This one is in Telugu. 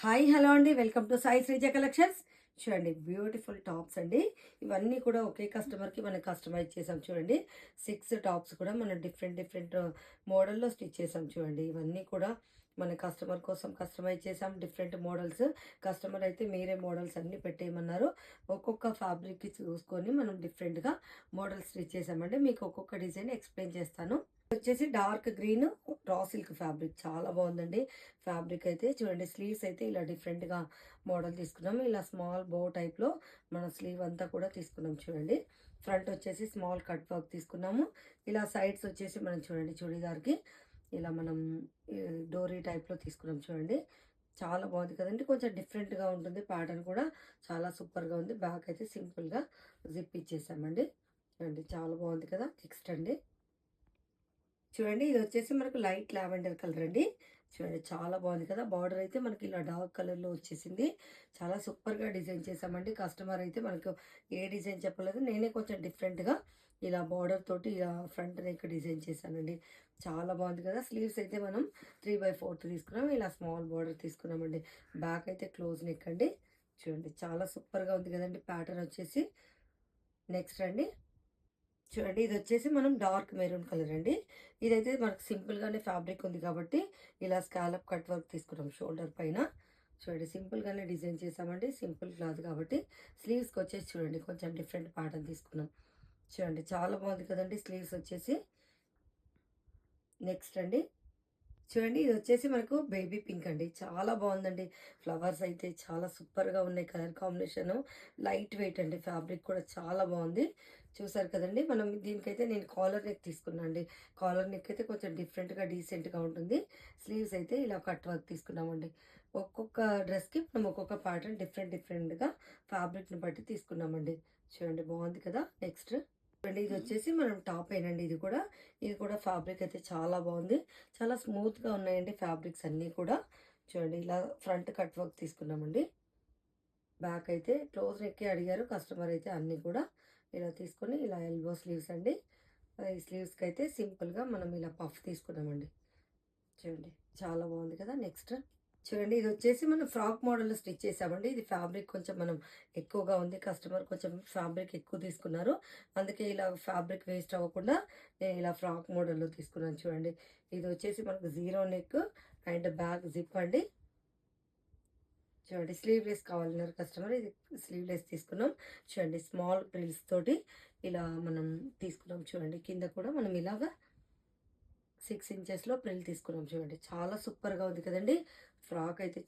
హాయ్ హలో అండి, welcome to Sai Sreeja collections. చూడండి, బ్యూటిఫుల్ టాప్స్ అండి. ఇవన్నీ కూడా ఒకే కస్టమర్కి మనం కస్టమైజ్ చేసాం. చూడండి, 6 టాప్స్ కూడా మనం డిఫరెంట్ డిఫరెంట్ మోడల్లో స్టిచ్ చేసాం. చూడండి, ఇవన్నీ కూడా మన కస్టమర్ కోసం కస్టమైజ్ చేసాం. డిఫరెంట్ మోడల్స్, కస్టమర్ అయితే మీరే మోడల్స్ అన్నీ పెట్టేయమన్నారు. ఒక్కొక్క ఫ్యాబ్రిక్కి చూసుకొని మనం డిఫరెంట్గా మోడల్స్ స్టిచ్ చేసామండి. మీకు ఒక్కొక్క డిజైన్ ఎక్స్ప్లెయిన్ చేస్తాను. వచ్చేసి dark green raw silk fabric చాలా బాగుందండి. ఫ్యాబ్రిక్ అయితే చూడండి, స్లీవ్స్ అయితే ఇలా డిఫరెంట్గా మోడల్ తీసుకున్నాం. ఇలా స్మాల్ బో టైప్లో మన స్లీవ్ అంతా కూడా తీసుకున్నాం. చూడండి, ఫ్రంట్ వచ్చేసి స్మాల్ కట్ వర్క్ తీసుకున్నాము. ఇలా సైడ్స్ వచ్చేసి మనం చూడండి చూడీదార్కి ఇలా మనం డోరీ టైప్లో తీసుకున్నాం. చూడండి, చాలా బాగుంది కదండి. కొంచెం డిఫరెంట్గా ఉంటుంది. ప్యాటర్న్ కూడా చాలా సూపర్గా ఉంది. బ్యాక్ అయితే సింపుల్గా జిప్ ఇచ్చేసామండి. చూడండి, చాలా బాగుంది కదా. నెక్స్ట్ అండి, చూడండి, ఇది వచ్చేసి మనకు లైట్ లావెండర్ కలర్ అండి. చూడండి, చాలా బాగుంది కదా. బార్డర్ అయితే మనకి ఇలా డార్క్ కలర్లో వచ్చేసింది. చాలా సూపర్గా డిజైన్ చేసామండి. కస్టమర్ అయితే మనకు ఏ డిజైన్ చెప్పలేదు, నేనే కొంచెం డిఫరెంట్గా ఇలా బార్డర్ తోటి ఇలా ఫ్రంట్ నెక్ డిజైన్ చేశానండి. చాలా బాగుంది కదా. స్లీవ్స్ అయితే మనం 3/4 తీసుకున్నాం. ఇలా స్మాల్ బార్డర్ తీసుకున్నామండి. బ్యాక్ అయితే క్లోజ్ నెక్ అండి. చూడండి, చాలా సూపర్గా ఉంది కదండి ప్యాటర్న్ వచ్చేసి. నెక్స్ట్ అండి, చూడండి, ఇది వచ్చేసి మనం డార్క్ మెరూన్ కలర్ అండి. ఇదైతే మనకు సింపుల్గానే ఫ్యాబ్రిక్ ఉంది కాబట్టి ఇలా స్కాలప్ కట్ వర్క్ తీసుకున్నాం షోల్డర్ పైన. చూడండి, సింపుల్గానే డిజైన్ చేసామండి. సింపుల్ క్లాత్ కాబట్టి స్లీవ్స్కి వచ్చేసి చూడండి కొంచెం డిఫరెంట్ ప్యాటర్న్ తీసుకున్నాం. చూడండి, చాలా బాగుంది కదండి స్లీవ్స్ వచ్చేసి. నెక్స్ట్ అండి, చూడండి, ఇది వచ్చేసి మనకు బేబీ పింక్ అండి. చాలా బాగుందండి. ఫ్లవర్స్ అయితే చాలా సూపర్గా ఉన్నాయి. కలర్ కాంబినేషన్ లైట్ వెయిట్ అండి. ఫ్యాబ్రిక్ కూడా చాలా బాగుంది. చూసారు కదండి. మనం దీనికైతే నేను కాలర్ నెక్ తీసుకున్నాను అండి. కాలర్ నెక్ అయితే కొంచెం డిఫరెంట్గా డీసెంట్గా ఉంటుంది. స్లీవ్స్ అయితే ఇలా కట్ వర్క్ తీసుకున్నామండి. ఒక్కొక్క డ్రెస్కి మనం ఒక్కొక్క ప్యాటర్న్ డిఫరెంట్ డిఫరెంట్గా ఫ్యాబ్రిక్ని బట్టి తీసుకున్నామండి. చూడండి, బాగుంది కదా. నెక్స్ట్ అండి, ఇది వచ్చేసి మనం టాప్ ఏనండి. ఇది కూడా ఫ్యాబ్రిక్ అయితే చాలా బాగుంది. చాలా స్మూత్గా ఉన్నాయండి ఫ్యాబ్రిక్స్ అన్నీ కూడా. చూడండి, ఇలా ఫ్రంట్ కట్ వర్క్ తీసుకున్నామండి. బ్యాక్ అయితే క్లోజ్ నెక్కి అడిగారు కస్టమర్ అయితే. అన్నీ కూడా ఇలా తీసుకొని ఇలా ఎల్బో స్లీవ్స్ అండి. ఈ స్లీవ్స్కి అయితే సింపుల్గా మనం ఇలా పఫ్ తీసుకున్నామండి. చూడండి, చాలా బాగుంది కదా. నెక్స్ట్ చూడండి, ఇది వచ్చేసి మనం ఫ్రాక్ మోడల్లో స్టిచ్ చేసామండి. ఇది ఫ్యాబ్రిక్ కొంచెం మనం ఎక్కువగా ఉంది. కస్టమర్ కొంచెం ఫ్యాబ్రిక్ ఎక్కువ తీసుకున్నారు. అందుకే ఇలా ఫ్యాబ్రిక్ వేస్ట్ అవ్వకుండా నేను ఇలా ఫ్రాక్ మోడల్లో తీసుకున్నాను. చూడండి, ఇది వచ్చేసి మనకు zero neck and back zip అండి. చూడండి, స్లీవ్లెస్ కావాలన్నారు కస్టమర్. ఇది స్లీవ్లెస్ తీసుకున్నాం. చూడండి, స్మాల్ ప్రిల్స్ తోటి ఇలా మనం తీసుకున్నాం. చూడండి, కింద కూడా మనం ఇలాగా 6 ఇంచెస్లో ప్రిల్ తీసుకున్నాం. చూడండి, చాలా సూపర్గా ఉంది కదండి. ఫ్రాక్ అయితే